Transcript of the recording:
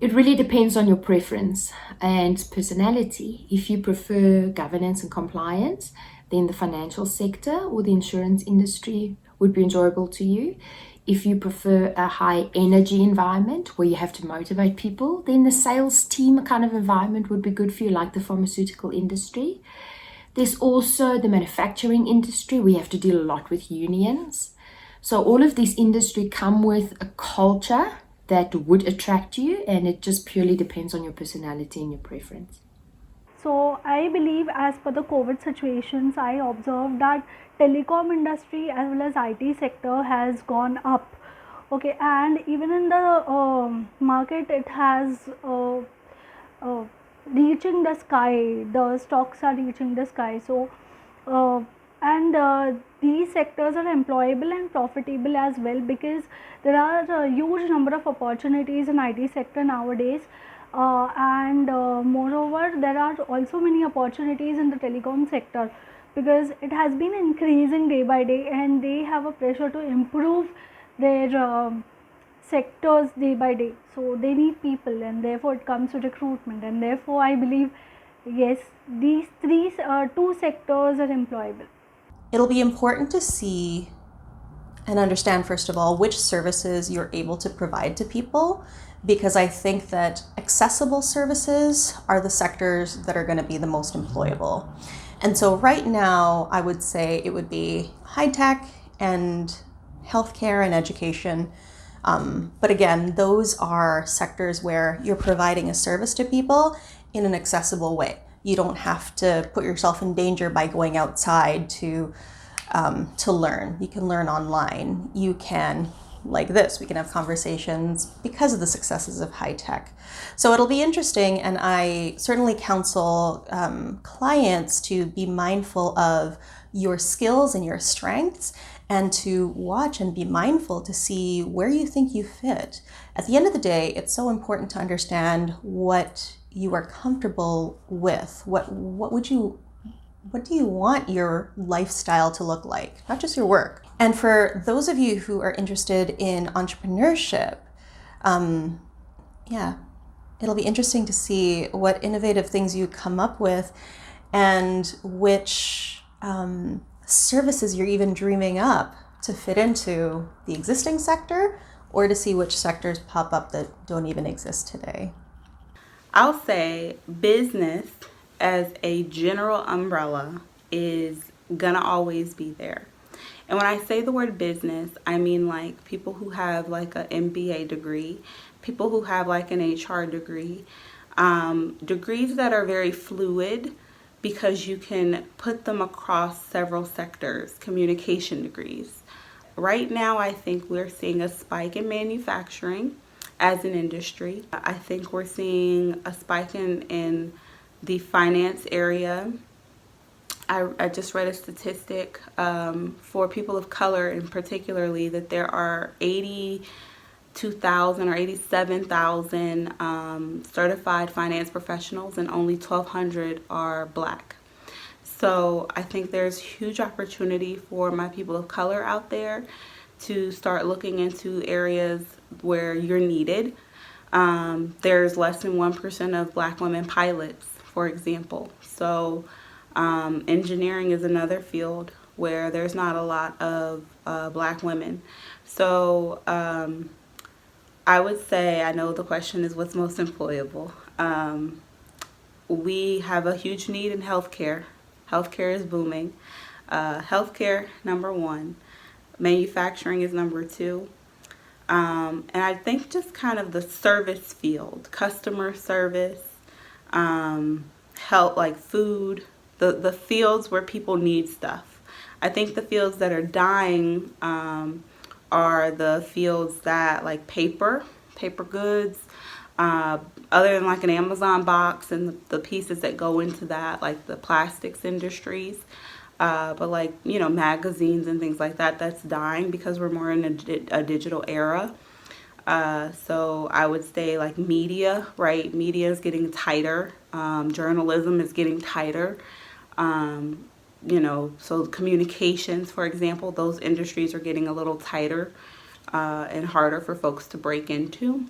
It really depends on your preference and personality. If you prefer governance and compliance, then the financial sector or the insurance industry would be enjoyable to you. If you prefer a high energy environment where you have to motivate people, then the sales team kind of environment would be good for you, like the pharmaceutical industry. There's also the manufacturing industry. We have to deal a lot with unions. So all of these industry come with a culture that would attract you, and it just purely depends on your personality and your preference. So I believe as per the COVID situations, I observed that telecom industry as well as IT sector has gone up. Okay, and even in the market, it has uh, reaching the sky. The stocks are reaching the sky. So, uh, and these sectors are employable and profitable as well, because there are a huge number of opportunities in IT sector nowadays, and moreover there are also many opportunities in the telecom sector, because it has been increasing day by day and they have a pressure to improve their sectors day by day. So they need people, and therefore it comes to recruitment, and therefore I believe yes, these two sectors are employable. It'll be important to see and understand, first of all, which services you're able to provide to people, because I think that accessible services are the sectors that are going to be the most employable. And so right now, I would say it would be high tech and healthcare and education. But again, those are sectors where you're providing a service to people in an accessible way. You don't have to put yourself in danger by going outside to learn. You can learn online. You can, like this, we can have conversations because of the successes of high tech. So it'll be interesting, and I certainly counsel clients to be mindful of your skills and your strengths, and to watch and be mindful to see where you think you fit. At the end of the day, it's so important to understand what you are comfortable with. What do you want your lifestyle to look like? Not just your work. And for those of you who are interested in entrepreneurship, it'll be interesting to see what innovative things you come up with, and which services you're even dreaming up to fit into the existing sector, or to see which sectors pop up that don't even exist today. I'll say business as a general umbrella is gonna always be there. And when I say the word business, I mean like people who have like an MBA degree, people who have like an HR degree, degrees that are very fluid because you can put them across several sectors, communication degrees. Right now, I think we're seeing a spike in manufacturing as an industry. I think we're seeing a spike in the finance area. I just read a statistic for people of color in particularly that there are 82,000 or 87,000 certified finance professionals, and only 1,200 are Black. So I think there's huge opportunity for my people of color out there to start looking into areas where you're needed. There's less than 1% of Black women pilots, for example. So engineering is another field where there's not a lot of Black women. So I would say, I know the question is what's most employable. We have a huge need in healthcare. Healthcare is booming. Healthcare, number one. Manufacturing is number two. And I think just kind of the service field, customer service, help like food, the fields where people need stuff. I think the fields that are dying are the fields that like paper goods, other than like an Amazon box and the pieces that go into that, like the plastics industries. But like, you know, magazines and things like that, that's dying because we're more in a digital era. So I would say like media, right? Media is getting tighter. Journalism is getting tighter. You know, so communications, for example, those industries are getting a little tighter and harder for folks to break into.